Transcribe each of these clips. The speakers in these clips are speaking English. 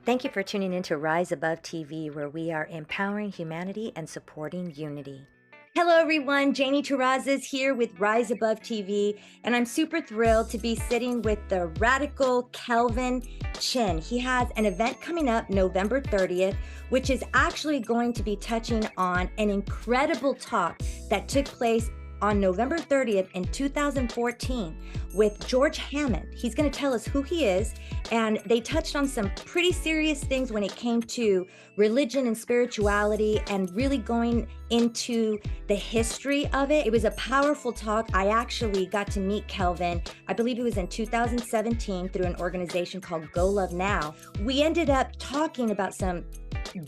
Thank you for tuning in to Rise Above TV, where we are empowering humanity and supporting unity. Hello, everyone. Janie Taraz is here with Rise Above TV, and I'm super thrilled to be sitting with the radical Kelvin Chin. He has an event coming up November 30th, which is actually going to be touching on an incredible talk that took place on November 30th in 2014 with George Hammond. He's going to tell us who he is, and they touched on some pretty serious things when it came to religion and spirituality and really going into the history of it. It was a powerful talk. I actually got to meet Kelvin, I believe it was in 2017, through an organization called Go Love Now. We ended up talking about some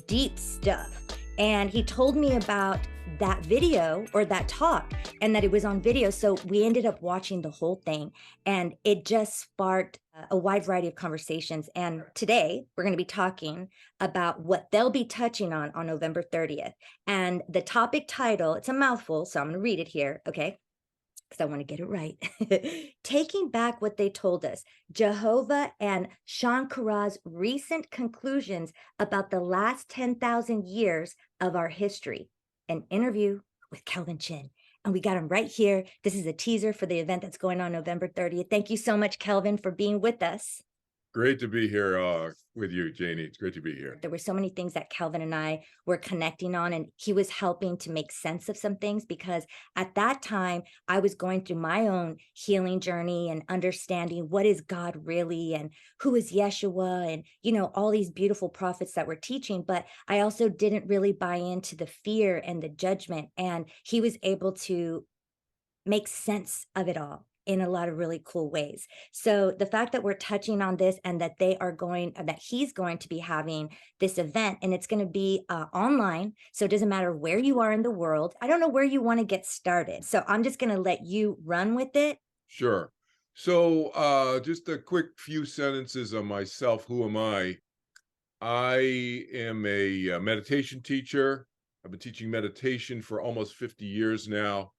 deep stuff, and he told me about that video or that talk and that it was on video. So we ended up watching the whole thing, and it just sparked a wide variety of conversations. And today we're going to be talking about what they'll be touching on November 30th. And the topic title, it's a mouthful, so I'm going to read it here. Okay. Because I want to get it right. Taking back what they told us, Jehovah and Shankara's recent conclusions about the last 10,000 years of our history. An interview with Kelvin Chin. And we got him right here. This is a teaser for the event that's going on November 30th. Thank you so much, Kelvin, for being with us. Great to be here with you, Janie. It's great to be here. There were so many things that Kelvin and I were connecting on, and he was helping to make sense of some things, because at that time I was going through my own healing journey and understanding what is God really and who is Yeshua and, all these beautiful prophets that were teaching. But I also didn't really buy into the fear and the judgment, and he was able to make sense of it all in a lot of really cool ways. So the fact that we're touching on this and that he's going to be having this event, and it's going to be online. So it doesn't matter where you are in the world. I don't know where you want to get started. So I'm just going to let you run with it. Sure. So just a quick few sentences on myself. Who am I? I am a meditation teacher. I've been teaching meditation for almost 50 years now.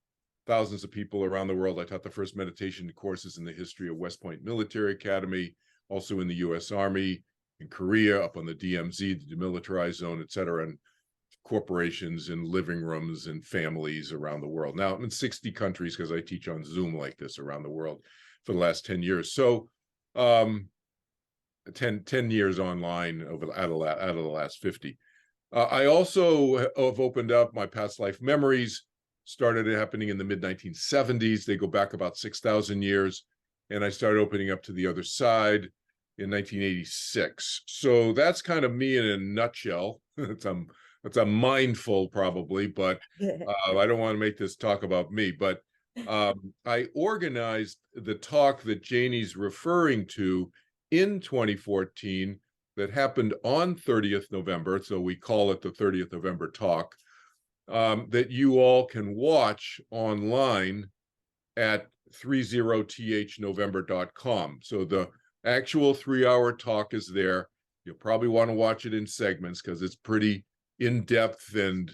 Thousands of people around the world. I taught the first meditation courses in the history of West Point Military Academy, also in the U.S. Army, in Korea, up on the DMZ, the demilitarized zone, et cetera, and corporations and living rooms and families around the world. Now I'm in 60 countries because I teach on Zoom like this around the world for the last 10 years. So 10 years online out of the last 50. I also have opened up my past life memories. Started happening in the mid-1970s. They go back about 6,000 years. And I started opening up to the other side in 1986. So that's kind of me in a nutshell. It's a mindful probably, but I don't want to make this talk about me. But I organized the talk that Janie's referring to in 2014 that happened on 30th November. So we call it the 30th November talk. That you all can watch online at 30thnovember.com. So the actual 3-hour talk is there. You'll probably want to watch it in segments because it's pretty in-depth and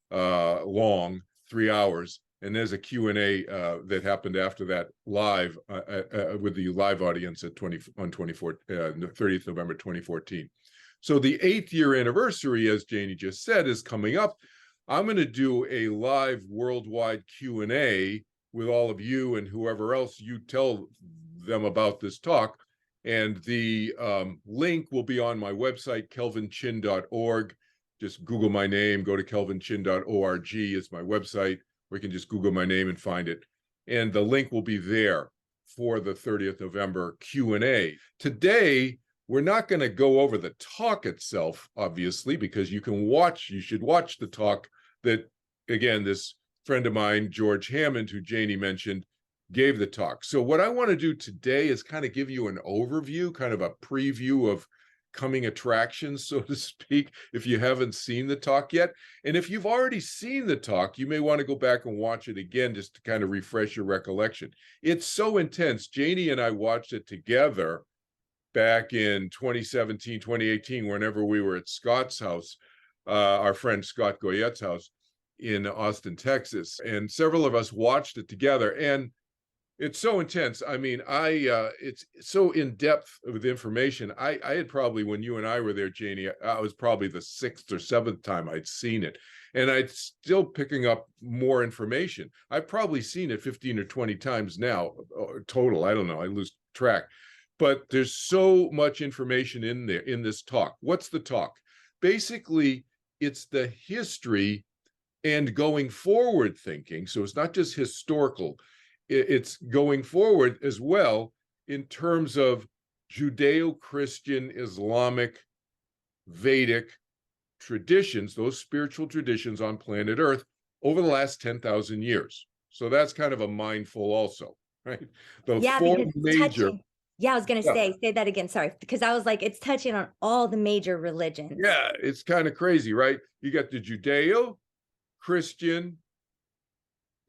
long, 3 hours. And there's a Q&A that happened after that live with the live audience at 30th November 2014. So the 8th year anniversary, as Janie just said, is coming up. I'm going to do a live worldwide Q&A with all of you and whoever else you tell them about this talk. And the link will be on my website, kelvinchin.org. Just Google my name, go to kelvinchin.org is my website, or you can just Google my name and find it. And the link will be there for the 30th November Q&A. Today, we're not going to go over the talk itself, obviously, because you should watch the talk that, again, this friend of mine, George Hammond, who Janie mentioned, gave the talk. So what I want to do today is kind of give you an overview, kind of a preview of coming attractions, so to speak, if you haven't seen the talk yet. And if you've already seen the talk, you may want to go back and watch it again just to kind of refresh your recollection. It's so intense. Janie and I watched it together back in 2017, 2018, whenever we were at Scott's house, our friend Scott Goyette's house in Austin, Texas. And several of us watched it together. And It's so intense. I mean, it's so in depth with information. I had probably, when you and I were there, Janie, I was probably the sixth or seventh time I'd seen it, and I'd still picking up more information. I've probably seen it 15 or 20 times now, total. I don't know. I lose track, but there's so much information in there in this talk. What's the talk? Basically, it's the history and going forward thinking. So it's not just historical, it's going forward as well in terms of Judeo-Christian, Islamic, Vedic traditions, those spiritual traditions on planet Earth over the last 10,000 years. So that's kind of a mindful also, right? The Yeah, four because it's major, touching. Yeah, I was gonna yeah, say that again. Sorry, because I was like, it's touching on all the major religions. yeah, it's kind of crazy, right? You got the Judeo, Christian,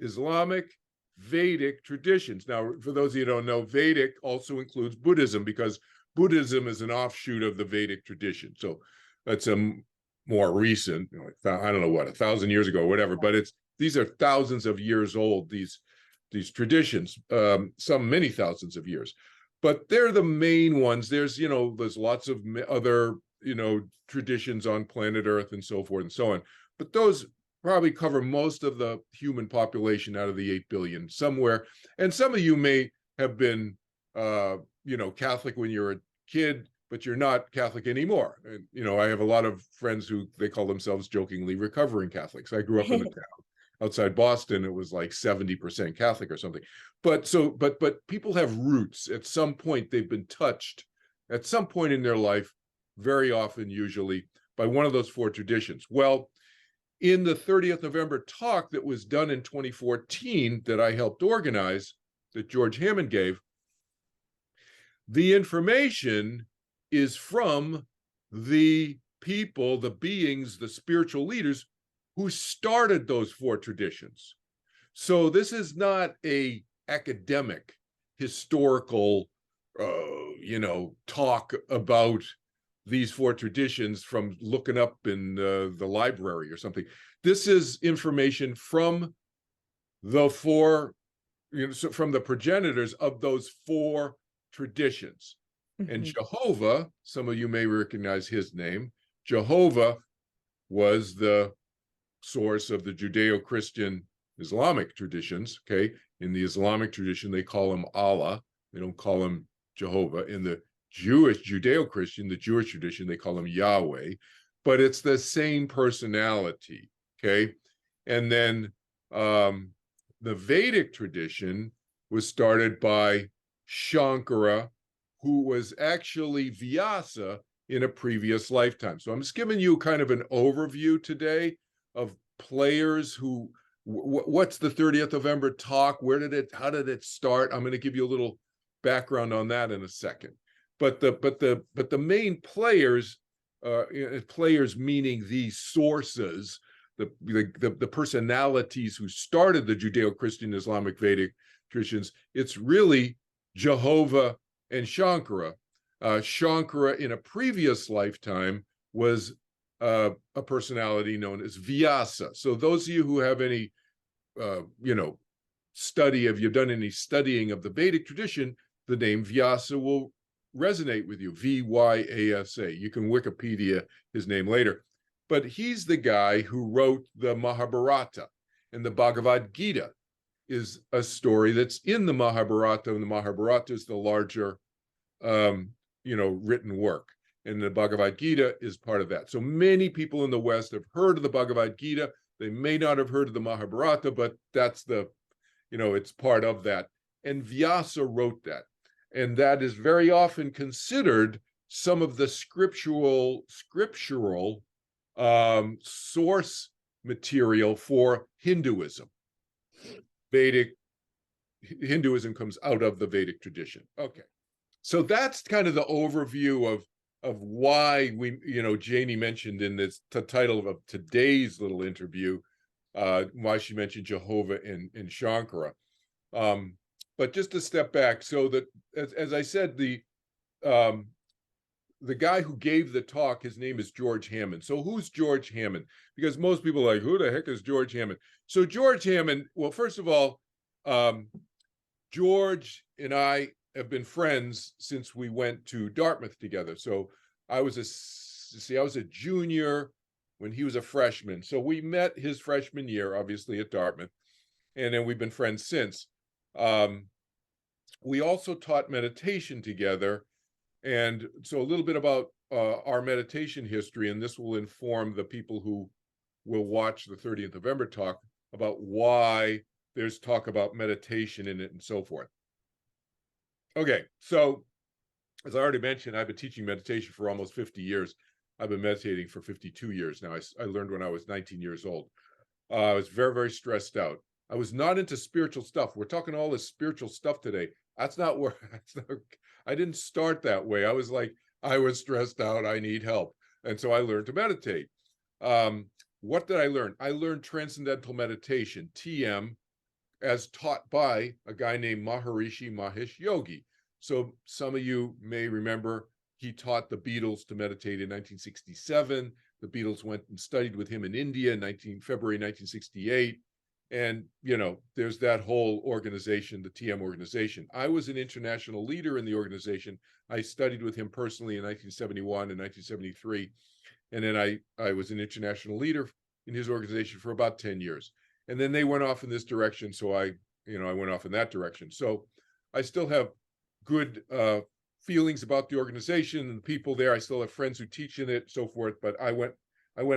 Islamic, Vedic traditions. Now, for those of you who don't know, Vedic also includes Buddhism, because Buddhism is an offshoot of the Vedic tradition. So that's a more recent, I don't know what, 1,000 years ago, or whatever. But these are thousands of years old. These traditions, some many thousands of years, but they're the main ones. There's lots of other traditions on planet Earth and so forth and so on, but those probably cover most of the human population out of the 8 billion somewhere. And some of you may have been, Catholic when you're a kid, but you're not Catholic anymore. And, I have a lot of friends who they call themselves jokingly recovering Catholics. I grew up in a town outside Boston. It was like 70% Catholic or something. But people have roots. At some point, they've been touched at some point in their life, very often, usually, by one of those four traditions. Well, in the 30th November talk that was done in 2014 that I helped organize, that George Hammond gave, the information is from the people, the beings, the spiritual leaders who started those four traditions. So this is not a academic, historical, talk about these four traditions from looking up in the library or something. This is information from the four, from the progenitors of those four traditions. Mm-hmm. And Jehovah, some of you may recognize his name. Jehovah was the source of the Judeo-Christian Islamic traditions. Okay, in the Islamic tradition, they call him Allah. They don't call him Jehovah. In the Judeo-Christian, the Jewish tradition, they call him Yahweh, but it's the same personality. Okay, and then the Vedic tradition was started by Shankara, who was actually Vyasa in a previous lifetime. So I'm just giving you kind of an overview today of players who, what's the 30th November talk? How did it start? I'm going to give you a little background on that in a second. But the main players, players meaning these sources, the personalities who started the Judeo-Christian Islamic Vedic traditions, it's really Jehovah and Shankara. Shankara in a previous lifetime was a personality known as Vyasa. So those of you who have any, if you've done any studying of the Vedic tradition, the name Vyasa will resonate with you, Vyasa. You can Wikipedia his name later. But he's the guy who wrote the Mahabharata, and the Bhagavad Gita is a story that's in the Mahabharata, and the Mahabharata is the larger, written work, and the Bhagavad Gita is part of that. So many people in the West have heard of the Bhagavad Gita. They may not have heard of the Mahabharata, but that's it's part of that. And Vyasa wrote that. And that is very often considered some of the scriptural source material for Hinduism. Vedic Hinduism comes out of the Vedic tradition. Okay, so that's kind of the overview of why we, Janie mentioned in the title of today's little interview, why she mentioned Jehovah and Shankara. But just to step back, so that as I said, the guy who gave the talk, his name is George Hammond. So who's George Hammond? Because most people are like, who the heck is George Hammond? So George Hammond, well, first of all, George and I have been friends since we went to Dartmouth together. So I was a junior when he was a freshman. So we met his freshman year, obviously at Dartmouth, and then we've been friends since. We also taught meditation together. And so a little bit about our meditation history, and this will inform the people who will watch the 30th November talk about why there's talk about meditation in it and so forth. Okay, so as I already mentioned, I've been teaching meditation for almost 50 years. I've been meditating for 52 years now. I learned when I was 19 years old. I was very, very stressed out. I was not into spiritual stuff. We're talking all this spiritual stuff today. That's not where I didn't start that way. I was like, I was stressed out. I need help. And so I learned to meditate. What did I learn? I learned transcendental meditation, TM, as taught by a guy named Maharishi Mahesh Yogi. So some of you may remember he taught the Beatles to meditate in 1967. The Beatles went and studied with him in India in February 1968. And, there's that whole organization, the TM organization. I was an international leader in the organization. I studied with him personally in 1971 and 1973. And then I was an international leader in his organization for about 10 years. And then they went off in this direction. So I went off in that direction. So I still have good feelings about the organization and the people there. I still have friends who teach in it, so forth. But I went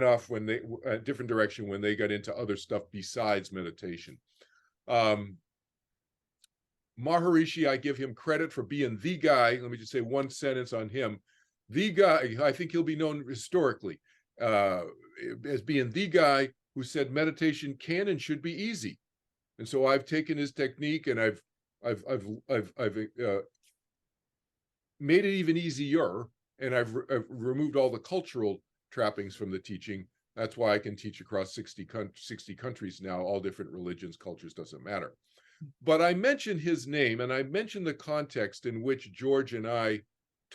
off when they a different direction when they got into other stuff besides meditation. Maharishi, I give him credit for being the guy. Let me just say one sentence on him. The guy, I think he'll be known historically as being the guy who said meditation can and should be easy. And so I've taken his technique and I've made it even easier, and I've removed all the cultural trappings from the teaching. That's why I can teach across 60 countries now, all different religions, cultures, doesn't matter. But I mentioned his name, and I mentioned the context in which George and I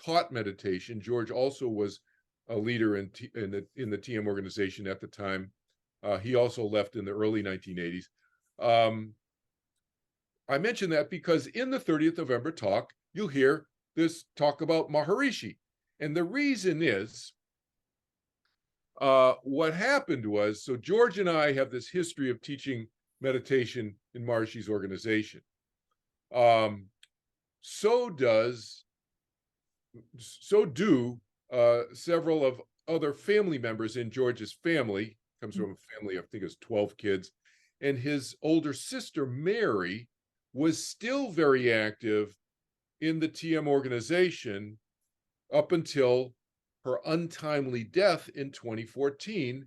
taught meditation. George also was a leader in the TM organization at the time. He also left in the early 1980s. I mention that because in the 30th November talk, you'll hear this talk about Maharishi. And the reason is, what happened was, so George and I have this history of teaching meditation in Maharishi's organization. So do several of other family members in George's family. Comes from a family, I think it's 12 kids. And his older sister, Mary, was still very active in the TM organization up until her untimely death in 2014.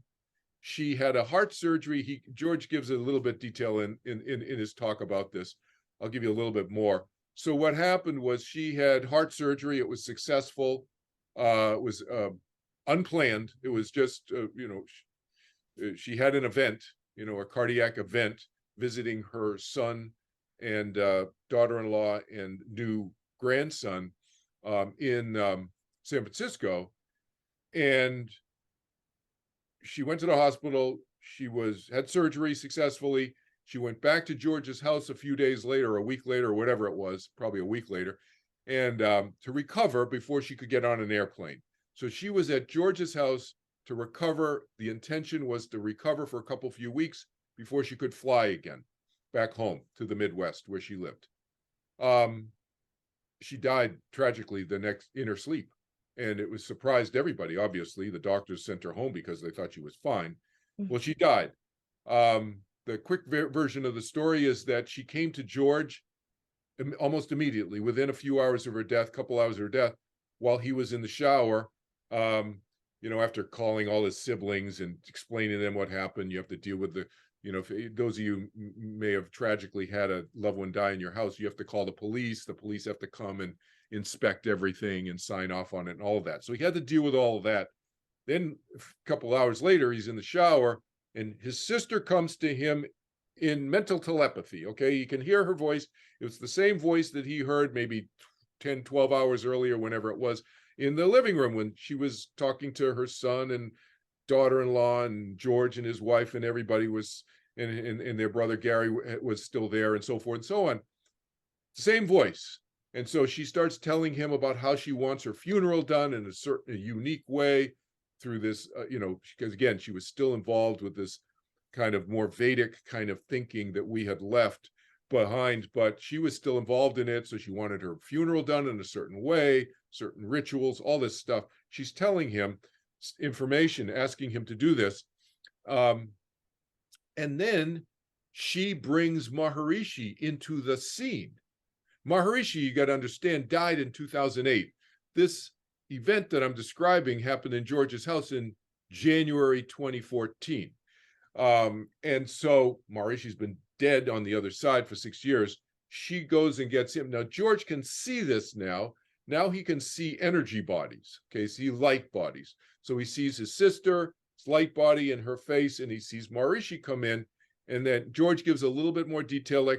She had a heart surgery. George gives a little bit detail in his talk about this. I'll give you a little bit more. So what happened was she had heart surgery. It was successful. It was unplanned. It was just, she had an event, a cardiac event, visiting her son and daughter-in-law and new grandson in San Francisco. And she went to the hospital. She had surgery successfully. She went back to George's house a few days later, a week later, or whatever it was, probably a week later, and to recover before she could get on an airplane. So she was at George's house to recover. The intention was to recover for a few weeks before she could fly again back home to the Midwest where she lived. She died tragically in her sleep. And it was surprised everybody. Obviously, the doctors sent her home because they thought she was fine. Well, she died. The quick version of the story is that she came to George almost immediately, within a few hours of her death, couple hours of her death, while he was in the shower. After calling all his siblings and explaining to them what happened, you have to deal with those of you may have tragically had a loved one die in your house, you have to call the police. The police have to come and inspect everything and sign off on it and all of that. So he had to deal with all of that. Then a couple hours later, he's in the shower and his sister comes to him in mental telepathy. Okay, you can hear her voice. It was the same voice that he heard maybe 10, 12 hours earlier, whenever it was, in the living room when she was talking to her son and daughter-in-law, and George and his wife and everybody was, and their brother Gary was still there, and so forth and so on. Same voice. And so she starts telling him about how she wants her funeral done in a unique way through this, because again, she was still involved with this kind of more Vedic kind of thinking that we had left behind, but she was still involved in it. So she wanted her funeral done in a certain way, certain rituals, all this stuff. She's telling him information, asking him to do this. And then she brings Maharishi into the scene. Maharishi, you got to understand, died in 2008. This event that I'm describing happened in George's house in January 2014. And so Maharishi's been dead on the other side for 6 years. She goes and gets him. Now, George can see this now. Now he can see energy bodies, okay, see light bodies. So he sees his sister, his light body in her face, and he sees Maharishi come in. And then George gives a little bit more detailed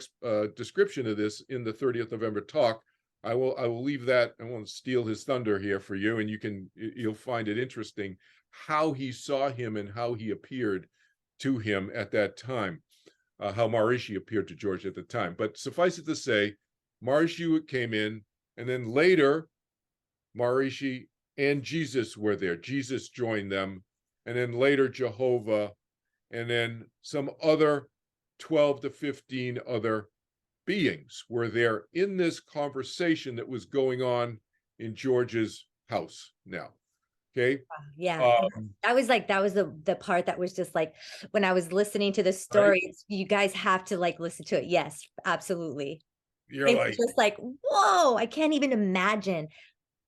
description of this in the 30th November talk. I will leave that. I won't steal his thunder here for you, and you'll find it interesting how he saw him and how he appeared to him at that time, how Maharishi appeared to George at the time. But suffice it to say, Maharishi came in, and then later, Maharishi and Jesus were there. Jesus joined them, and then later Jehovah, and then some other 12 to 15 other beings were there in this conversation that was going on in George's house now. Okay. Yeah. That was the part that was just like, when I was listening to the story, right? you guys have to like listen to it. Yes, absolutely. You're It like, was just like, whoa, I can't even imagine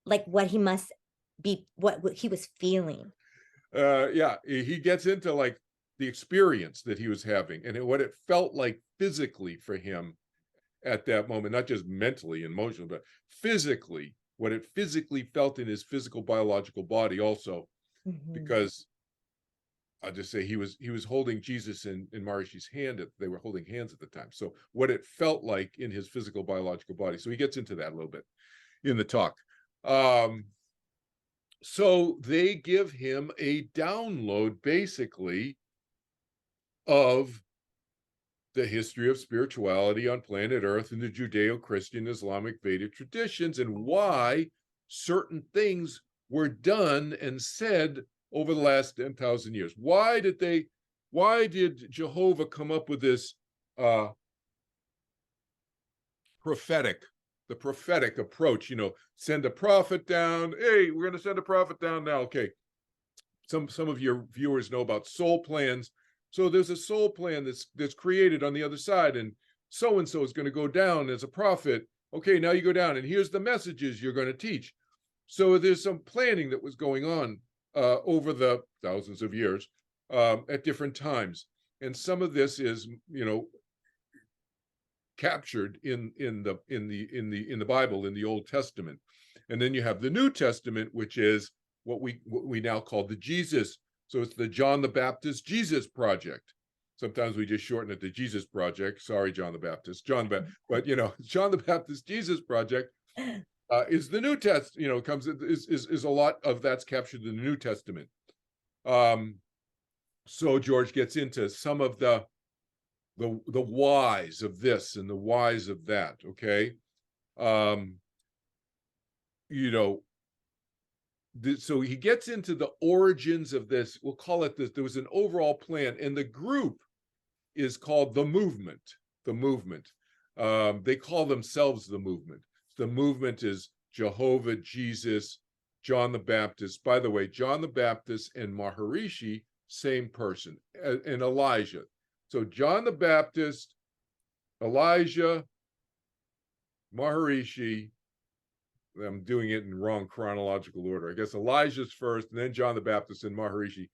like what he must be, what he was feeling. yeah, he gets into like the experience that he was having and what it felt like physically for him at that moment, not just mentally and emotionally, but physically, what it physically felt in his physical biological body also, because I'll just say he was holding Jesus in Maharishi's hand. They were holding hands at the time. So what it felt like in his physical biological body. So he gets into that a little bit in the talk. So they give him a download basically of the history of spirituality on planet Earth in the Judeo-Christian Islamic Vedic traditions and why certain things were done and said over the last 10,000 years. Why did Jehovah come up with this prophetic approach? Send a prophet down. Hey, we're going to send a prophet down now. Okay. Some of your viewers know about soul plans. So there's a soul plan that's created on the other side, and so is going to go down as a prophet. Okay, now you go down, and here's the messages you're going to teach. So there's some planning that was going on over the thousands of years at different times, and some of this is, captured in the Bible, in the Old Testament, and then you have the New Testament, which is what we now call the Jesus. So it's the John the Baptist Jesus Project. Sometimes we just shorten it to Jesus Project. Sorry, John the Baptist, but John the Baptist Jesus Project is the New Testament. Is a lot of that's captured in the New Testament. So George gets into some of the whys of this and the whys of that. Okay, so he gets into the origins of this. We'll call it this. There was an overall plan, and the group is called the movement. The movement. They call themselves the movement. The movement is Jehovah, Jesus, John the Baptist. By the way, John the Baptist and Maharishi, same person, and Elijah. So John the Baptist, Elijah, Maharishi. I'm doing it in wrong chronological order. I guess Elijah's first, and then John the Baptist and Maharishi.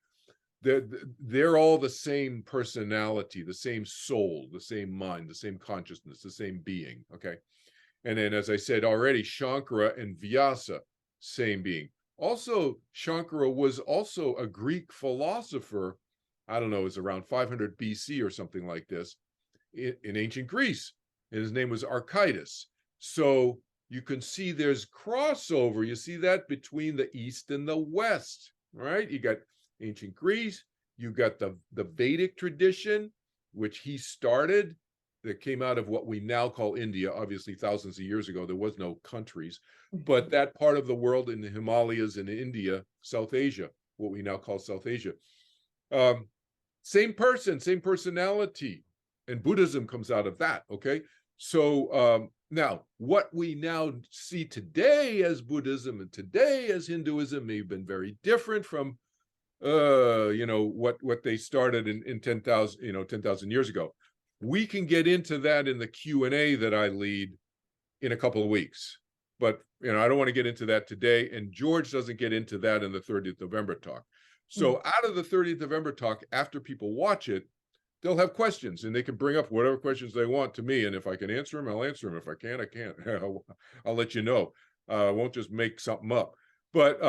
They're all the same personality, the same soul, the same mind, the same consciousness, the same being. Okay. And then, as I said already, Shankara and Vyasa, same being. Also, Shankara was also a Greek philosopher. I don't know, it was around 500 BC or something like this in ancient Greece. And his name was Archytas. So you can see there's crossover. You see that between the East and the West, right? You got ancient Greece, you got the Vedic tradition, which he started, that came out of what we now call India. Obviously, thousands of years ago, there was no countries, but that part of the world in the Himalayas and India, South Asia, what we now call South Asia. Same person, same personality, and Buddhism comes out of that. Okay, so now what we now see today as Buddhism and today as Hinduism may have been very different from what they started in 10,000 10,000 years ago. We can get into that in the Q&A that I lead in a couple of weeks, but I don't want to get into that today, and George doesn't get into that in the 30th November talk. So out of the 30th November talk, after people watch it, they'll have questions, and they can bring up whatever questions they want to me, and if I can answer them, I'll answer them. If I can't, I can't. I'll let you know. I won't just make something up. But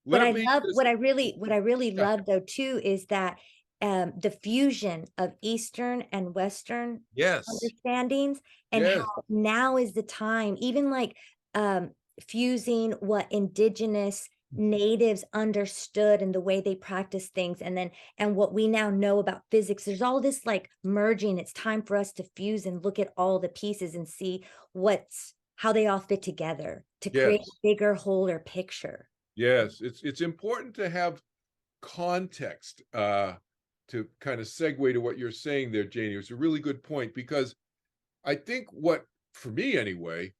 what I really love though too is that the fusion of Eastern and Western understandings, and how now is the time, even like fusing what indigenous natives understood and the way they practice things, and what we now know about physics. There's all this like merging. It's time for us to fuse and look at all the pieces and see how they all fit together to create a bigger, wholer picture. Yes, it's important to have context to kind of segue to what you're saying there, Janie. It's a really good point, because I think for me anyway,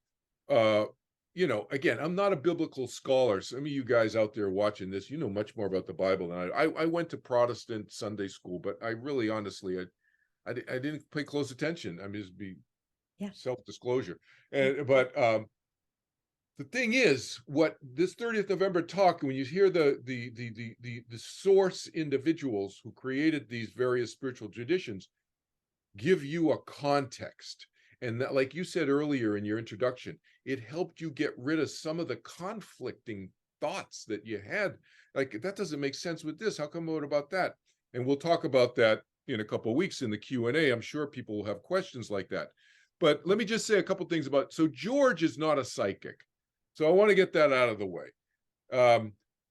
again, I'm not a biblical scholar. Some of you guys out there watching this, you know much more about the Bible than I went to Protestant Sunday school, but I really, honestly, I didn't pay close attention. I mean, just be self-disclosure. But the thing is, what this 30th November talk, when you hear the source individuals who created these various spiritual traditions give you a context, and that, like you said earlier in your introduction, it helped you get rid of some of the conflicting thoughts that you had. Like, that doesn't make sense with this. How come? What about that? And we'll talk about that in a couple of weeks in the Q&A. I'm sure people will have questions like that. But let me just say a couple things about. So George is not a psychic. So I want to get that out of the way.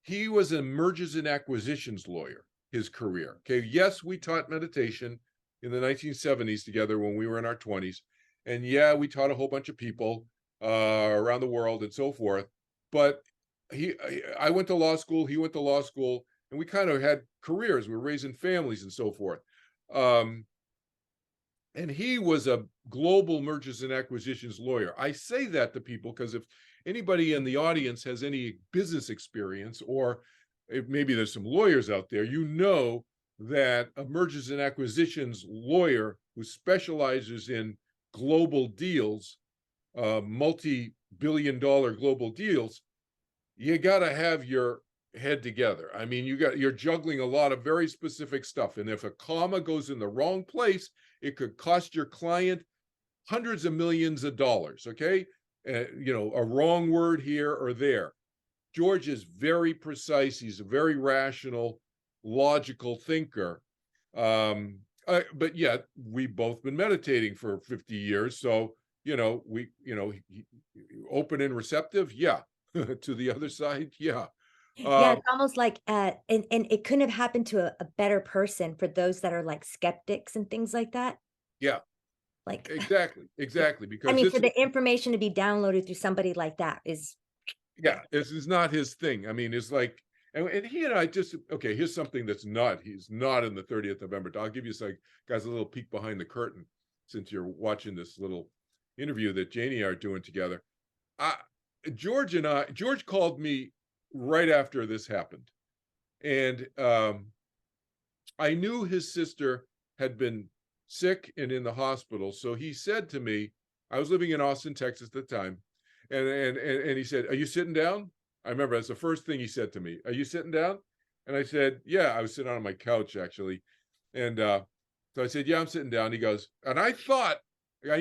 He was a mergers and acquisitions lawyer, his career. Okay. Yes, we taught meditation in the 1970s together when we were in our 20s. And yeah, we taught a whole bunch of people around the world and so forth. But I went to law school, he went to law school, and we kind of had careers. We were raising families and so forth. And he was a global mergers and acquisitions lawyer. I say that to people because if anybody in the audience has any business experience, or if maybe there's some lawyers out there, that a mergers and acquisitions lawyer who specializes in global deals, multi-billion-dollar global deals, you got to have your head together. I mean, you're juggling a lot of very specific stuff, and if a comma goes in the wrong place, it could cost your client hundreds of millions of dollars. Okay, a wrong word here or there. George is very precise. He's a very rational, logical thinker. But yet we've both been meditating for 50 years. So, open and receptive. Yeah. To the other side. Yeah. Yeah, it's almost like, and it couldn't have happened to a better person for those that are like skeptics and things like that. Yeah. Like, exactly. Because I mean, for the information to be downloaded through somebody like that is. Yeah, this is not his thing. I mean, it's like, and he and I just, okay, here's something he's not in the 30th November. I'll give you guys a little peek behind the curtain since you're watching this little interview that Janie and I are doing together. George called me right after this happened. And I knew his sister had been sick and in the hospital. So he said to me, I was living in Austin, Texas at the time. And he said, "Are you sitting down?" I remember that's the first thing he said to me. "Are you sitting down?" And I said, "Yeah." I was sitting on my couch actually. And so I said, "Yeah, I'm sitting down." He goes, and I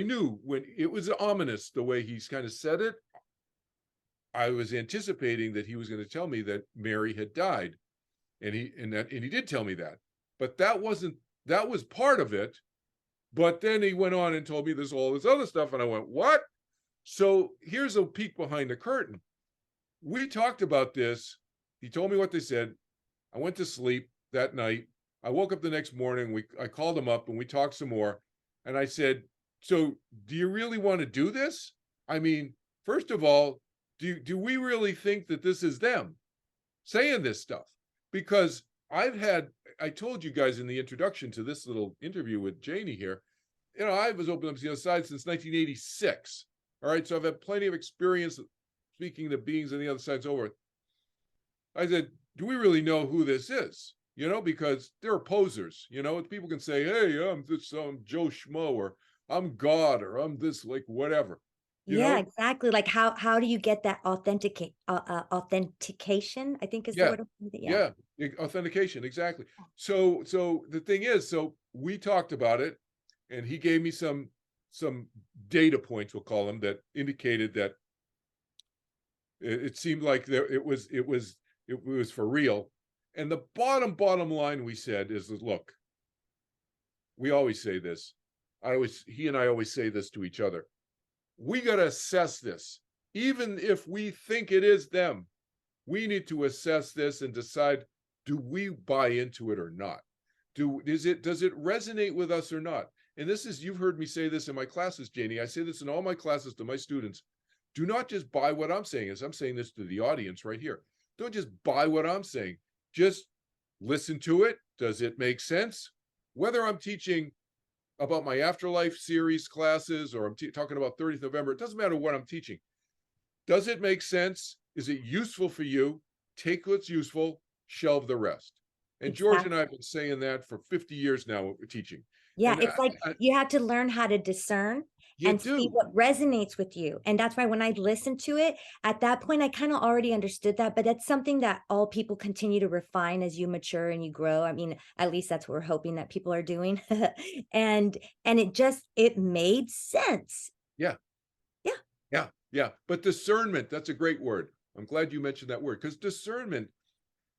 knew when it was ominous the way he's kind of said it. I was anticipating that he was going to tell me that Mary had died. And he did tell me that. But that was part of it. But then he went on and told me all this other stuff. And I went, "What?" So here's a peek behind the curtain. We talked about this. He told me what they said. I went to sleep that night. I woke up the next morning. I called him up and we talked some more. And I said, so do you really want to do this? I mean, first of all, do we really think that this is them saying this stuff? Because I told you guys in the introduction to this little interview with Janie here, I was open up to the other side since 1986. All right, so I've had plenty of experience speaking to beings on the other side's over. I said, do we really know who this is? Because they're posers. People can say, hey, I'm Joe Schmo, or I'm God, or I'm this, like, whatever. Yeah, exactly. Like how do you get that authentication? I think is the Yeah, word. Yeah. yeah, authentication, exactly. So the thing is, so we talked about it, and he gave me some data points, we'll call them, that indicated that it seemed like it was for real. And the bottom line we said is, look, we always say this. He and I always say this to each other. We got to assess this. Even if we think it is them, we need to assess this and decide, do we buy into it or not? Does it resonate with us or not? And you've heard me say this in my classes, Janie. I say this in all my classes to my students. Do not just buy what I'm saying. As I'm saying this to the audience right here. Don't just buy what I'm saying. Just listen to it. Does it make sense? Whether I'm teaching about my afterlife series classes, or I'm talking about 30th November, it doesn't matter what I'm teaching. Does it make sense? Is it useful for you? Take what's useful, shelve the rest. And George and I have been saying that for 50 years now, teaching. Yeah, And it's like you have to learn how to discern you and see do. what resonates with you. And that's why when I listened to it, at that point, I kind of already understood that, but that's something that all people continue to refine as you mature and you grow. I mean, at least that's what we're hoping that people are doing. and it made sense. Yeah. Yeah. Yeah. But discernment, that's a great word. I'm glad you mentioned that word, because discernment,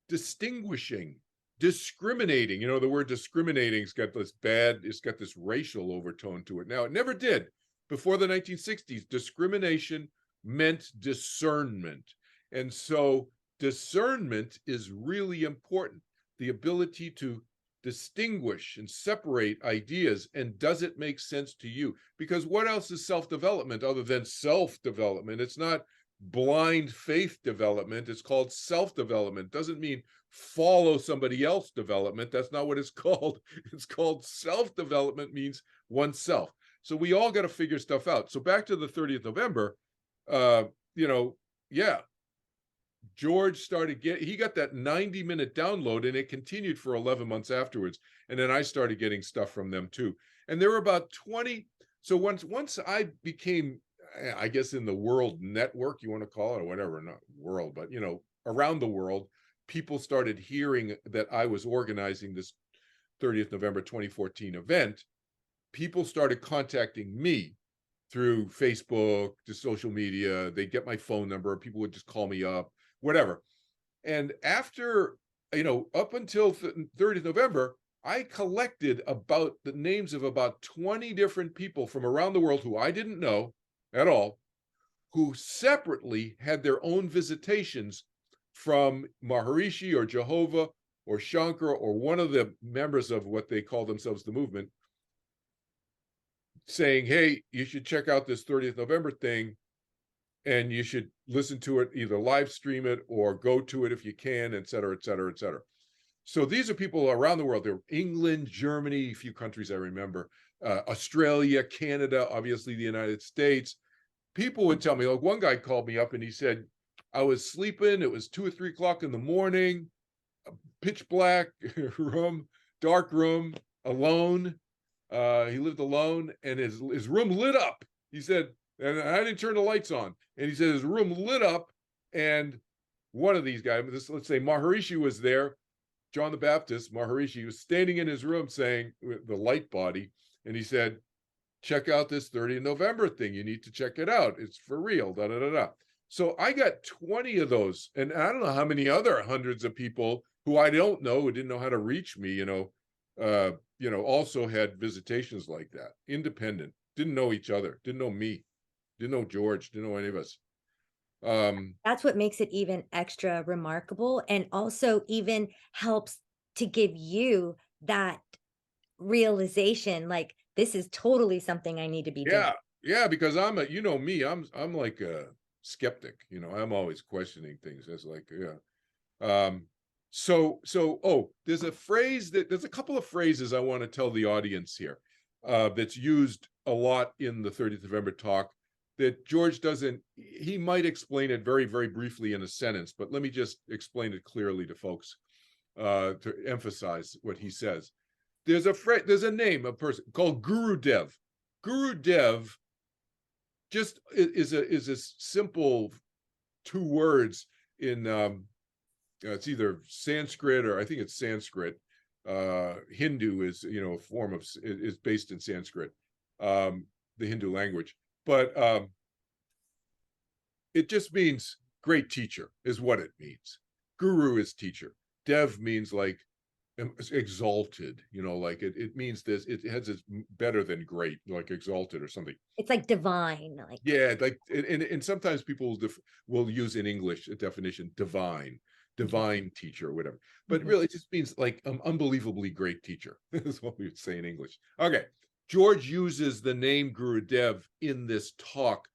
distinguishing, discriminating, the word discriminating's got it's got this racial overtone to it. Now, it never did. Before the 1960s, discrimination meant discernment. And so discernment is really important. The ability to distinguish and separate ideas, and does it make sense to you? Because what else is self-development other than self-development? It's not blind faith development. It's called self-development. Doesn't mean follow somebody else's development. That's not what it's called. It's called self-development, means oneself. So we all got to figure stuff out. So back to the 30th November, yeah, George he got that 90-minute download, and it continued for 11 months afterwards. And then I started getting stuff from them too. And there were about 20. So once I became, I guess, in the world network, you want to call it, or whatever, not world, but, around the world, people started hearing that I was organizing this 30th November 2014 event. People started contacting me through Facebook, to social media. They'd get my phone number. People would just call me up, whatever. And after, up until 30th November, I collected about the names of about 20 different people from around the world who I didn't know at all, who separately had their own visitations from Maharishi or Jehovah or Shankara or one of the members of what they call themselves the movement, saying, hey, you should check out this 30th November thing, and you should listen to it, either live stream it or go to it if you can, et cetera, et cetera, et cetera. So these are people around the world. They're England, Germany, a few countries I remember, Australia, Canada, obviously the United States. People would tell me, like, one guy called me up and he said, I was sleeping, it was 2 or 3 o'clock in the morning, pitch black room, dark room, alone. He lived alone, and his room lit up. He said, and I didn't turn the lights on. And he said his room lit up, and one of these guys, let's say Maharishi, was there. John the Baptist, Maharishi, was standing in his room saying, the light body, and he said, check out this 30th November thing. You need to check it out. It's for real, da da da da. So I got 20 of those, and I don't know how many other hundreds of people who I don't know, who didn't know how to reach me, also had visitations like that, independent, didn't know each other, didn't know me, didn't know George, didn't know any of us. That's what makes it even extra remarkable, and also even helps to give you that realization, like, this is totally something I need to be doing. Yeah, because I'm a, you know me, I'm like a skeptic, I'm always questioning things. It's like, yeah. Oh, there's a couple of phrases I want to tell the audience here, that's used a lot in the 30th November talk that George doesn't, he might explain it very, very briefly in a sentence, but let me just explain it clearly to folks, to emphasize what he says. There's a name, a person called Guru Dev. Guru Dev just is a simple two words in, it's either Sanskrit, or I think it's Sanskrit. Hindu is, a form of, is based in Sanskrit, the Hindu language. But it just means great teacher is what it means. Guru is teacher. Dev means like exalted, like it means this, it has this better than great, like exalted or something. It's like divine. Like, yeah, like, and sometimes people will use in English a definition, divine teacher or whatever, but really it just means like unbelievably great teacher. Is what we would say in English. Okay, George uses the name Gurudev in this talk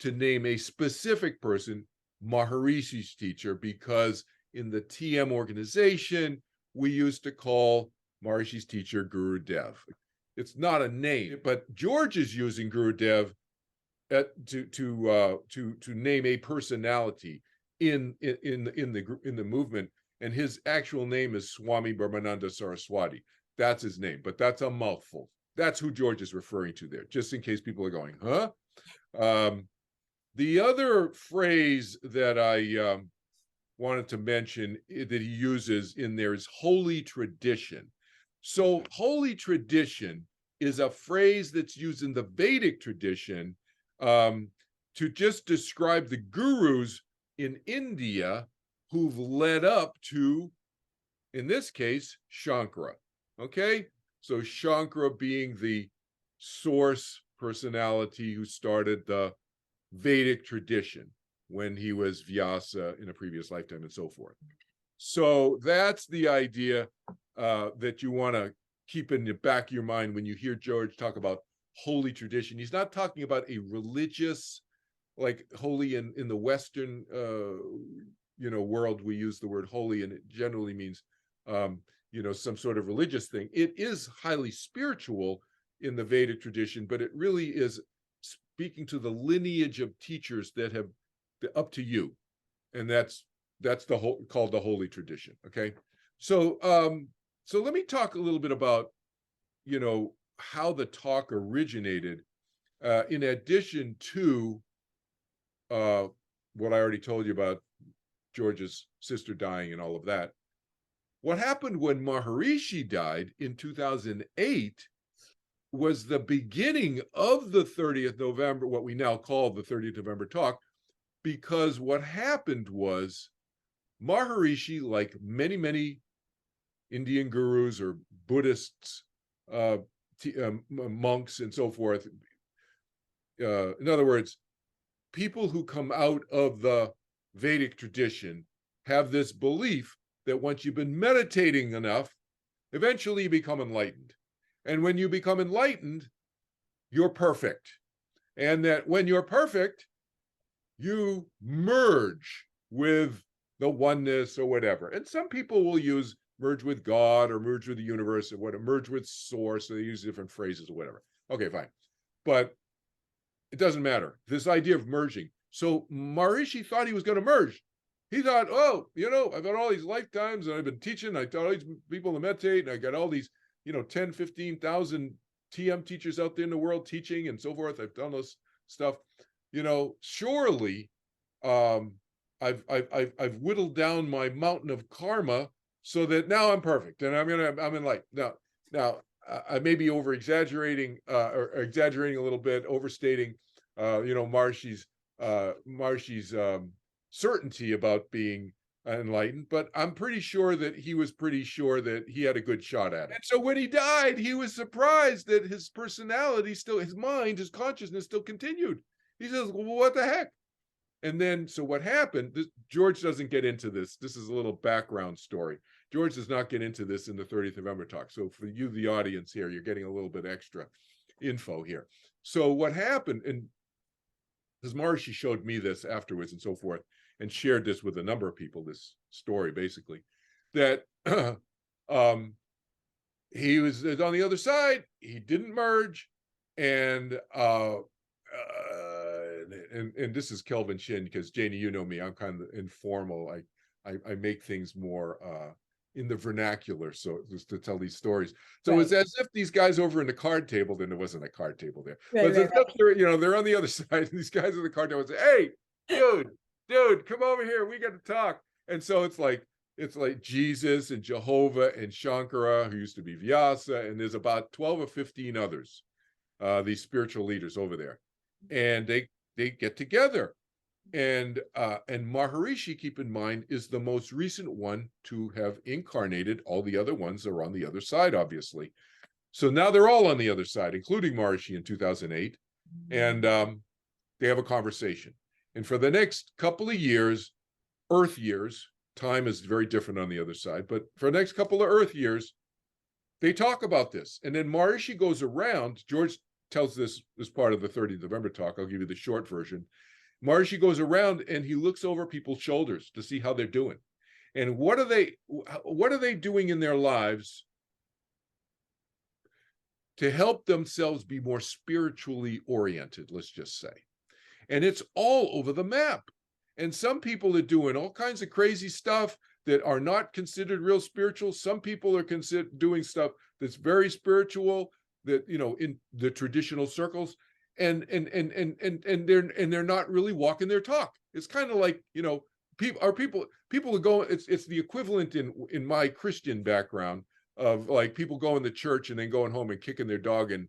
to name a specific person, Maharishi's teacher, because in the TM organization we used to call Maharishi's teacher Gurudev. It's not a name, but George is using Gurudev to name a personality in the movement, and his actual name is Swami Brahmananda Saraswati. That's his name, but that's a mouthful. That's who George is referring to there, just in case people are going, huh? The other phrase that I wanted to mention that he uses in there is holy tradition. So holy tradition is a phrase that's used in the Vedic tradition, to just describe the gurus in India who've led up to, in this case, Shankara. Okay, so Shankara being the source personality who started the Vedic tradition when he was Vyasa in a previous lifetime and so forth. So that's the idea that you want to keep in the back of your mind when you hear George talk about holy tradition. He's not talking about a religious, like holy in the Western world, we use the word holy, and it generally means some sort of religious thing. It is highly spiritual in the Vedic tradition, but it really is speaking to the lineage of teachers that have up to you, and that's the whole called the holy tradition. Okay, so let me talk a little bit about how the talk originated, in addition to what I already told you about George's sister dying and all of that. What happened when Maharishi died in 2008 was the beginning of the 30th November, what we now call the 30th November talk, because what happened was Maharishi, like many, many Indian gurus or Buddhists, monks and so forth, in other words, people who come out of the Vedic tradition have this belief that once you've been meditating enough, eventually you become enlightened. And when you become enlightened, you're perfect. And that when you're perfect, you merge with the oneness or whatever. And some people will use merge with God or merge with the universe or whatever, merge with source. So they use different phrases or whatever. Okay, fine. But it doesn't matter. This idea of merging. So Maharishi thought he was going to merge. He thought, oh, I've had all these lifetimes and I've been teaching. I taught all these people to meditate, and I got all these, 10, 15,000 TM teachers out there in the world teaching and so forth. I've done this stuff. Surely I've whittled down my mountain of karma so that now I'm perfect and I'm enlightened. Now I may be over exaggerating or exaggerating a little bit, overstating Maharishi's certainty about being enlightened, but I'm pretty sure that he was pretty sure that he had a good shot at it. And so when he died, he was surprised that his personality still, his mind, his consciousness still continued. He says, well, what the heck? And then, so what happened, George doesn't get into this. This is a little background story. George does not get into this in the 30th November talk. So for you, the audience here, you're getting a little bit extra info here. So what happened, and because Maharishi showed me this afterwards and so forth, and shared this with a number of people, this story basically, that he was on the other side, he didn't merge, and this is Kelvin Chin, because Janie, you know me, I'm kind of informal. I make things more in the vernacular, so just to tell these stories. So Right. it's as if these guys over in the card table, then there wasn't a card table there, Right, but it's right, as if they're, you know, they're on the other side, and these guys at the card table and say, "Hey, dude, come over here, we got to talk." And so it's like Jesus and Jehovah and Shankara, who used to be Vyasa, and there's about 12 or 15 others, these spiritual leaders over there, and they get together. And Maharishi, keep in mind, is the most recent one to have incarnated. All the other ones are on the other side, obviously. So now they're all on the other side, including Maharishi in 2008, and they have a conversation. And for the next couple of years, Earth years, time is very different on the other side, but for the next couple of Earth years, they talk about this. And then Maharishi goes around. George tells this as part of the 30th November talk. I'll give you the short version. Maharishi goes around and he looks over people's shoulders to see how they're doing. And what are they doing in their lives to help themselves be more spiritually oriented, let's just say. And it's all over the map. And some people are doing all kinds of crazy stuff that are not considered real spiritual. Some people are doing stuff that's very spiritual, that, you know, in the traditional circles, and they're not really walking their talk. It's kind of like, you know, people are going, it's the equivalent in my Christian background of like people going to church and then going home and kicking their dog and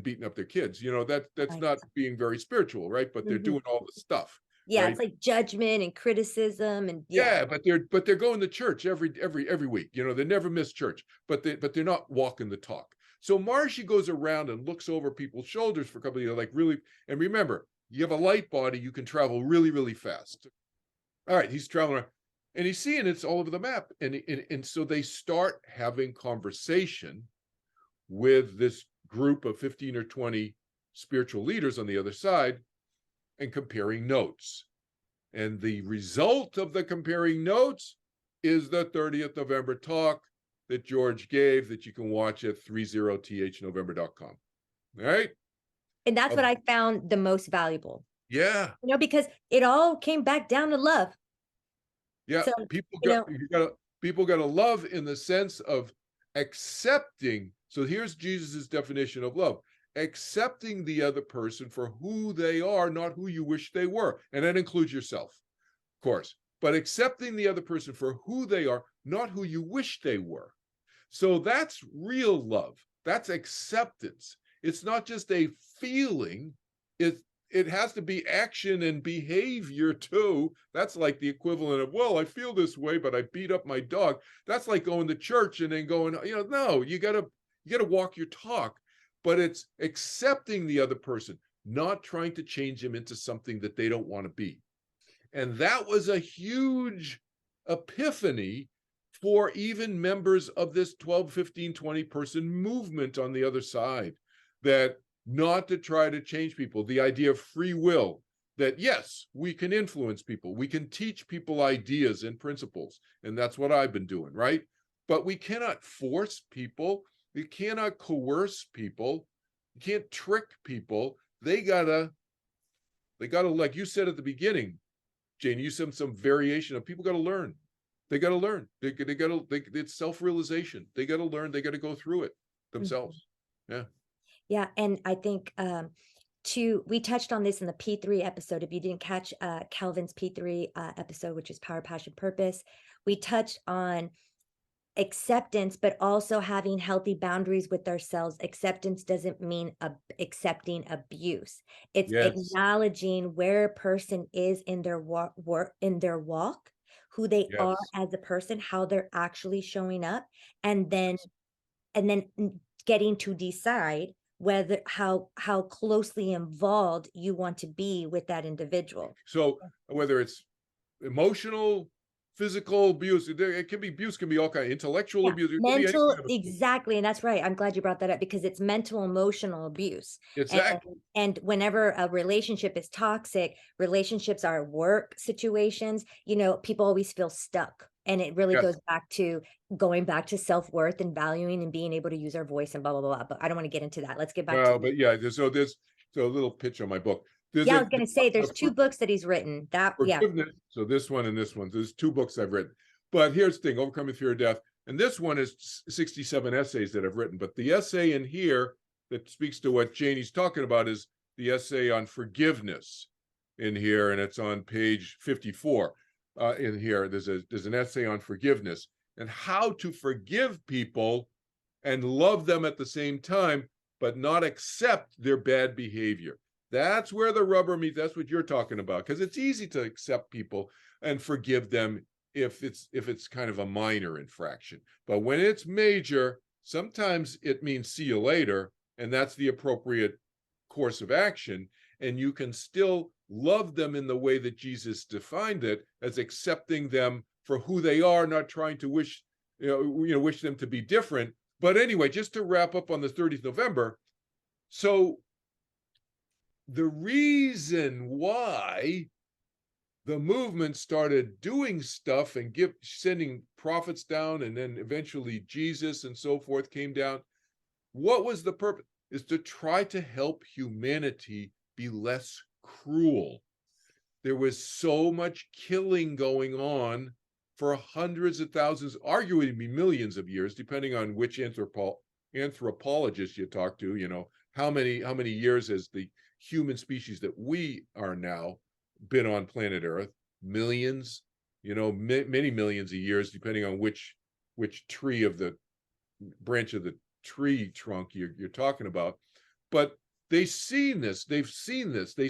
beating up their kids. You know, that's Right. not being very spiritual, right? But they're doing all the stuff. Yeah, right? it's like judgment and criticism, and Yeah, but they're going to church every week. You know, they never miss church, but they're not walking the talk. So Maharishi goes around and looks over people's shoulders for a couple of years, like really. And remember, you have a light body, you can travel really, really fast. All right, he's traveling around, and he's seeing it's all over the map, and so they start having conversation with this group of 15 or 20 spiritual leaders on the other side, and comparing notes. And the result of the comparing notes is the 30th November talk that George gave, that you can watch at 30thnovember.com. All right. and that's what I found the most valuable. Yeah. You know, because it all came back down to love. Yeah. So, People got to love in the sense of accepting. So here's Jesus's definition of love: accepting the other person for who they are, not who you wish they were. And that includes yourself, of course, but accepting the other person for who they are, not who you wish they were. So that's real love. That's acceptance. It's not just a feeling. It has to be action and behavior too. That's like the equivalent of, well, I feel this way, but I beat up my dog. That's like going to church and then going, you know, no, you gotta walk your talk. But it's accepting the other person, not trying to change them into something that they don't want to be. And that was a huge epiphany for even members of this 12, 15, 20 person movement on the other side, that not to try to change people. The idea of free will, that yes, we can influence people. We can teach people ideas and principles. And that's what I've been doing, right? But we cannot force people. You cannot coerce people. You can't trick people. They gotta, like you said at the beginning, Jane, you said some variation of people gotta learn. They gotta learn. It's self-realization. They gotta learn. They gotta go through it themselves. Yeah. Yeah, and I think we touched on this in the P3 episode. If you didn't catch Calvin's P3 episode, which is Power, Passion, Purpose, we touched on acceptance, but also having healthy boundaries with ourselves. Acceptance doesn't mean accepting abuse. It's acknowledging where a person is in their walk, who they are as a person, how they're actually showing up, and then getting to decide whether how closely involved you want to be with that individual. So whether it's emotional, physical abuse. It can be abuse, can be all kind of intellectual Yeah, abuse. It can be any mental, kind of abuse. exactly, and that's right. I'm glad you brought that up because it's mental emotional abuse. And Exactly. and whenever a relationship is toxic, relationships are work situations, you know, people always feel stuck. And it really Yes. goes back to going back to self-worth and valuing and being able to use our voice and blah blah blah. But I don't want to get into that. Let's get back to Well, but yeah, so a little pitch on my book. There's yeah, I a was gonna say there's two books that he's written. That yeah. forgiveness. So this one and this one. So there's two books I've written. But here's the thing: Overcoming Fear of Death. And this one is 67 essays that I've written. But the essay in here that speaks to what Janie's talking about is the essay on forgiveness in here, and it's on page 54. In here, there's an essay on forgiveness and how to forgive people and love them at the same time, but not accept their bad behavior. That's where the rubber meets. That's what you're talking about, because it's easy to accept people and forgive them if it's kind of a minor infraction. But when it's major, sometimes it means see you later, and that's the appropriate course of action. And you can still love them in the way that Jesus defined it, as accepting them for who they are, not trying to wish them to be different. But anyway, just to wrap up on the 30th November, so the reason why the movement started doing stuff and sending prophets down, and then eventually Jesus and so forth came down, what was the purpose? Is to try to help humanity be less cruel. There was so much killing going on for hundreds of thousands, arguably millions of years, depending on which anthropologist you talk to. You know, how many years has the human species that we are now been on planet Earth? Millions, many millions of years, depending on which tree of the branch of the tree trunk you're talking about. But they've seen this, they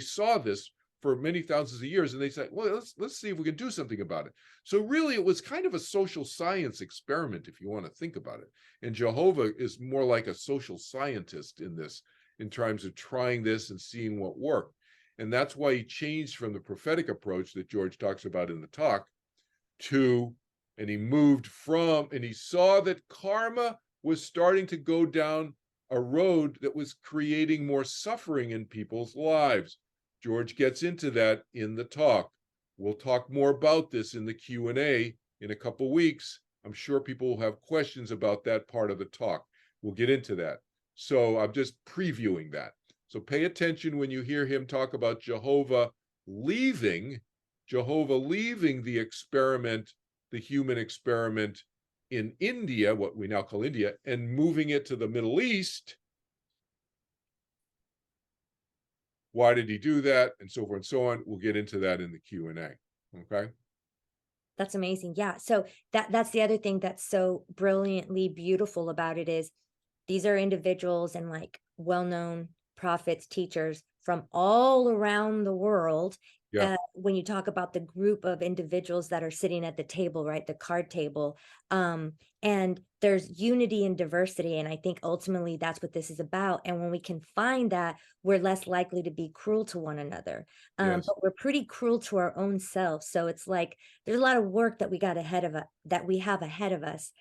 saw this for many thousands of years, and they said, well, let's see if we can do something about it. So really, it was kind of a social science experiment, if you want to think about it. And Jehovah is more like a social scientist in this, in terms of trying this and seeing what worked. And that's why he changed from the prophetic approach that George talks about in the talk and he saw that karma was starting to go down a road that was creating more suffering in people's lives. George gets into that in the talk. We'll talk more about this in the Q&A in a couple weeks. I'm sure people will have questions about that part of the talk. We'll get into that. So I'm just previewing that. So pay attention when you hear him talk about Jehovah leaving the experiment, the human experiment in India, what we now call India, and moving it to the Middle East. Why did he do that? And so forth and so on. We'll get into that in the Q&A. Okay. That's amazing. Yeah. So that's the other thing that's so brilliantly beautiful about it is these are individuals and like well-known prophets, teachers from all around the world. Yeah. When you talk about the group of individuals that are sitting at the table, right, the card table, and there's unity and diversity, and I think ultimately that's what this is about. And when we can find that, we're less likely to be cruel to one another. Yes. But we're pretty cruel to our own selves. So it's like there's a lot of work that we have ahead of us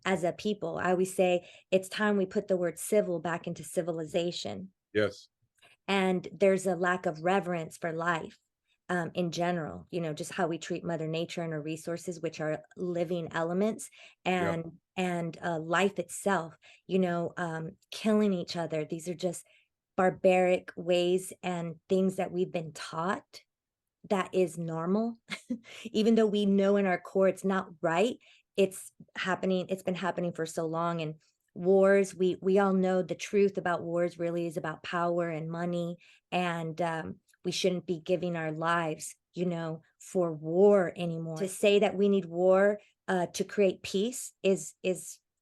as a people. I always say it's time we put the word civil back into civilization. Yes. And there's a lack of reverence for life. In general, just how we treat Mother Nature and her resources, which are living elements, Yeah. and life itself, killing each other. These are just barbaric ways and things that we've been taught that is normal, even though we know in our core it's not right. It's happening. It's been happening for so long. And wars, we all know the truth about wars really is about power and money, and we shouldn't be giving our lives, for war anymore. To say that we need war to create peace is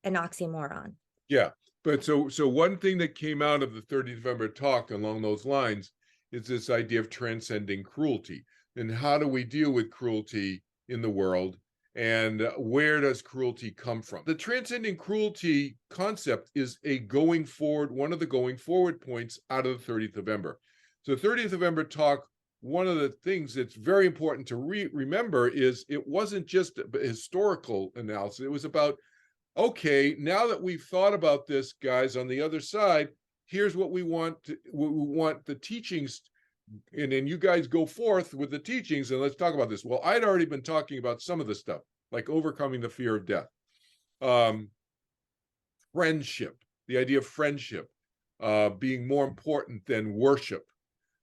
an oxymoron. Yeah. But so one thing that came out of the 30th November talk along those lines is this idea of transcending cruelty. And how do we deal with cruelty in the world? And where does cruelty come from? The transcending cruelty concept is one of the going forward points out of the 30th November. So the 30th November talk one of the things that's very important to remember is it wasn't just a historical analysis. It was about, okay, now that we've thought about this, guys, on the other side, here's what we want the teachings, and then you guys go forth with the teachings, and let's talk about this. Well, I'd already been talking about some of the stuff, like overcoming the fear of death, friendship, the idea of friendship being more important than worship.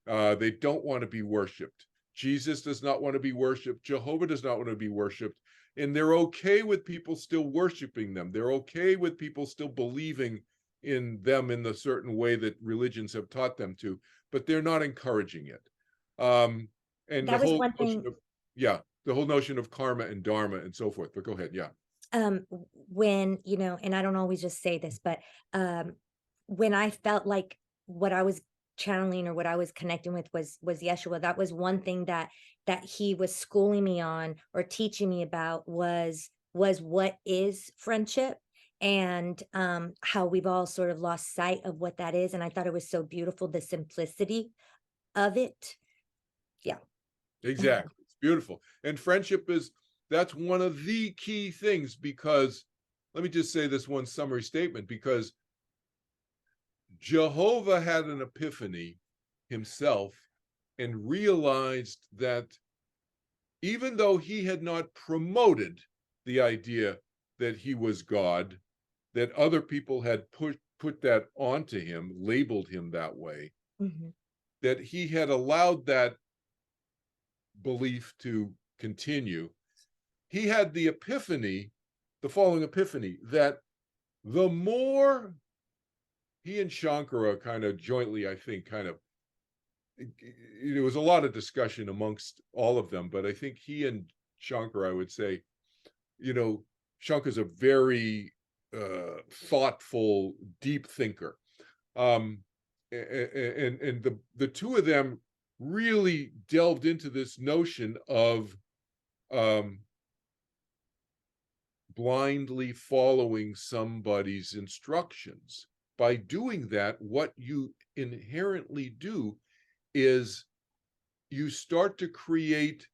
They don't want to be worshipped. Jesus does not want to be worshipped. Jehovah does not want to be worshipped. And they're okay with people still worshiping them. They're okay with people still believing in them in the certain way that religions have taught them to, but they're not encouraging it. And That the was whole one notion thing. of, yeah, the whole notion of karma and dharma and so forth. But go ahead, yeah. When, and I don't always just say this, but when I felt like what I was channeling or what I was connecting with was Yeshua, that was one thing that he was schooling me on or teaching me about was what is friendship, and how we've all sort of lost sight of what that is. And I thought it was so beautiful, the simplicity of it. Yeah. Exactly. It's beautiful. And friendship that's one of the key things, because let me just say this one summary statement, because Jehovah had an epiphany himself and realized that even though he had not promoted the idea that he was God, that other people had put that onto him, labeled him that way, that he had allowed that belief to continue. He had the epiphany, the following epiphany, that the more he and Shankara kind of jointly, I think, there was a lot of discussion amongst all of them, but I think he and Shankara, I would say, Shankara's a very thoughtful, deep thinker. And the two of them really delved into this notion of blindly following somebody's instructions. By doing that, what you inherently do is you start to create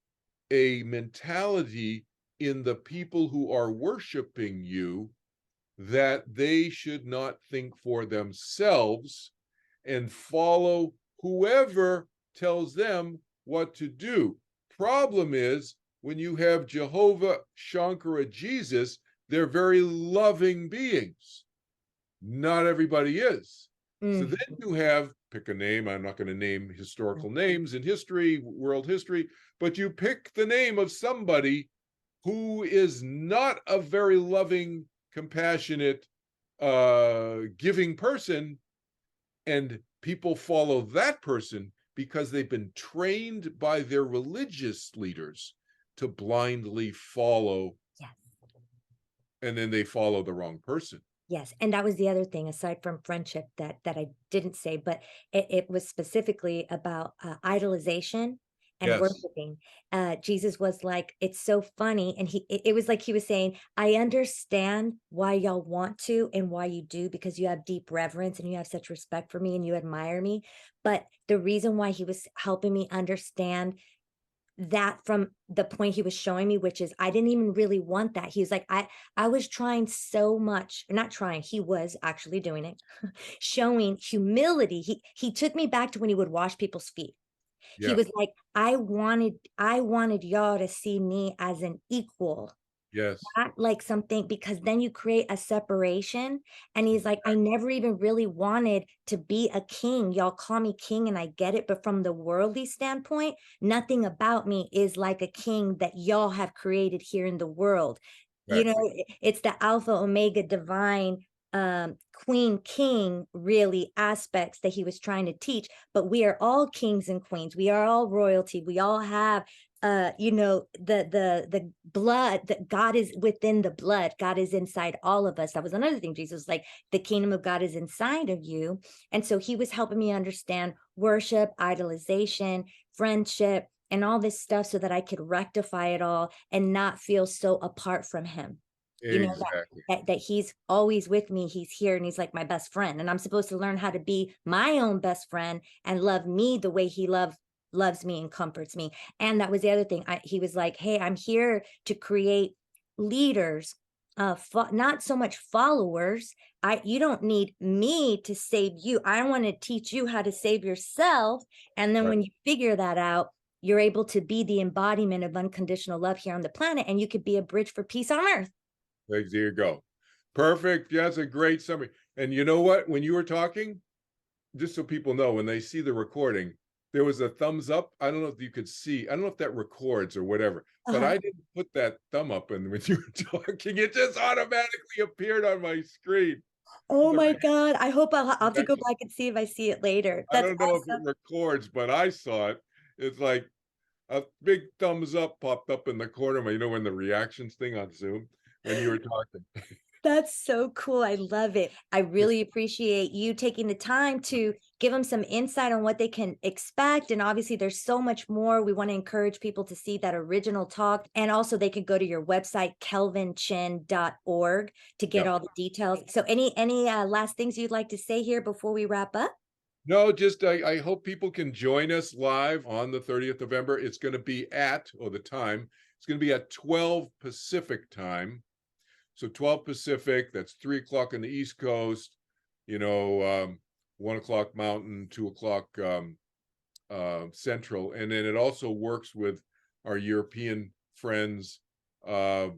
a mentality in the people who are worshiping you that they should not think for themselves and follow whoever tells them what to do. Problem is, when you have Jehovah, Shankara, Jesus, they're very loving beings. Not everybody is. So then you have, pick a name, I'm not going to name historical names in history, world history, but you pick the name of somebody who is not a very loving, compassionate, giving person, and people follow that person because they've been trained by their religious leaders to blindly follow. Yes. And then they follow the wrong person. Yes, and that was the other thing, aside from friendship, that I didn't say, but it was specifically about idolization and Yes. worshiping. Jesus was like, it's so funny, and it was like he was saying, I understand why y'all want to and why you do, because you have deep reverence and you have such respect for me and you admire me. But the reason why he was helping me understand that from the point he was showing me, which is I didn't even really want that. He was like, I was trying so much, not trying, he was actually doing it, showing humility. He took me back to when he would wash people's feet. He Yeah. was like, I wanted y'all to see me as an equal, Yes. not like something, because then you create a separation. And he's like, I never even really wanted to be a king. Y'all call me king and I get it. But from the worldly standpoint, nothing about me is like a king that y'all have created here in the world. Exactly. It's the alpha, omega, divine, queen, king, really aspects that he was trying to teach. But we are all kings and queens. We are all royalty. We all have the blood, that God is within the blood. God is inside all of us. That was another thing. Jesus was like, the kingdom of God is inside of you. And so he was helping me understand worship, idolization, friendship, and all this stuff, so that I could rectify it all and not feel so apart from him. Exactly. That he's always with me. He's here and he's like my best friend. And I'm supposed to learn how to be my own best friend and love me the way he loved loves me and comforts me. And that was the other thing. He was like, hey, I'm here to create leaders, not so much followers. You don't need me to save you. I want to teach you how to save yourself. And then Right. when you figure that out, you're able to be the embodiment of unconditional love here on the planet, and you could be a bridge for peace on earth. There you go. Perfect. Yeah, that's a great summary. And you know what? When you were talking, just so people know, when they see the recording, there was a thumbs up. I don't know if you could see. I don't know if that records or whatever, but Uh-huh. I didn't put that thumb up. And when you were talking, it just automatically appeared on my screen. Oh The my God. I hope I'll have to go reaction. back and see if I see it later. I That's don't know if it awesome. records, but I saw it. It's like a big thumbs up popped up in the corner. You know, when the reactions thing on Zoom, when you were talking. That's so cool. I love it. I really appreciate you taking the time to give them some insight on what they can expect. And obviously, there's so much more. We want to encourage people to see that original talk. And also, they could go to your website, kelvinchin.org, to get Yeah. all the details. So, any last things you'd like to say here before we wrap up? No, just I hope people can join us live on the 30th of November. It's going to be the time, it's going to be at 12 Pacific time. So 12 Pacific, that's 3 o'clock on the East Coast, 1 o'clock Mountain, 2 o'clock Central. And then it also works with our European friends, at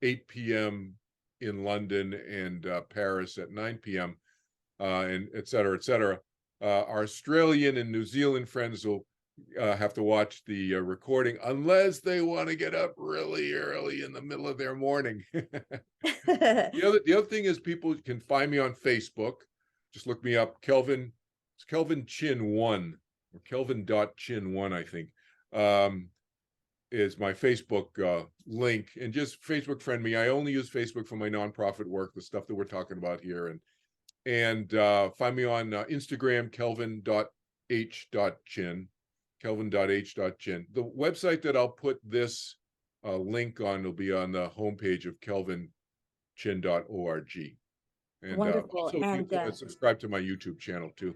8 p.m. in London and Paris at 9 p.m. And et cetera, et cetera. Our Australian and New Zealand friends will have to watch the recording unless they want to get up really early in the middle of their morning. The other thing is people can find me on Facebook. Just look me up, Kelvin. It's Kelvin Chin 1 or Kelvin.Chin 1, I think. Is my Facebook link, and just Facebook friend me. I only use Facebook for my nonprofit work, the stuff that we're talking about here, and find me on Instagram, kelvin.h.chin, kelvin.h.chin. The website that I'll put this link on will be on the homepage of kelvinchin.org. And Wonderful. also, you And can subscribe to my YouTube channel too.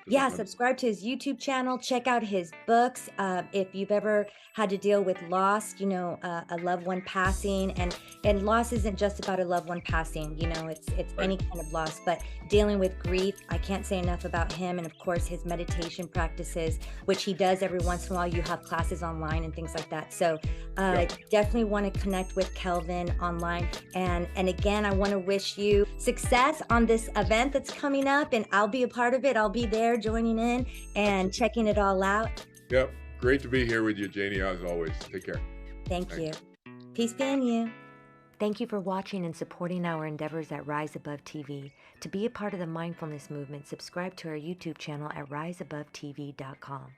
yeah, subscribe to his YouTube channel. Check out his books. If you've ever had to deal with loss, a loved one passing, and loss isn't just about a loved one passing. It's Right. any kind of loss, but dealing with grief. I can't say enough about him, and of course his meditation practices, which he does every once in a while. You have classes online and things like that. So definitely want to connect with Kelvin online. And again, I want to wish you success on this event that's coming up, and I'll be a part of it. I'll be there joining in and checking it all out. Yep. Great to be here with you, Janie, as always. Take care. Thank you. Peace be in you. Thank you for watching and supporting our endeavors at Rise Above TV. To be a part of the mindfulness movement, subscribe to our YouTube channel at riseabovetv.com.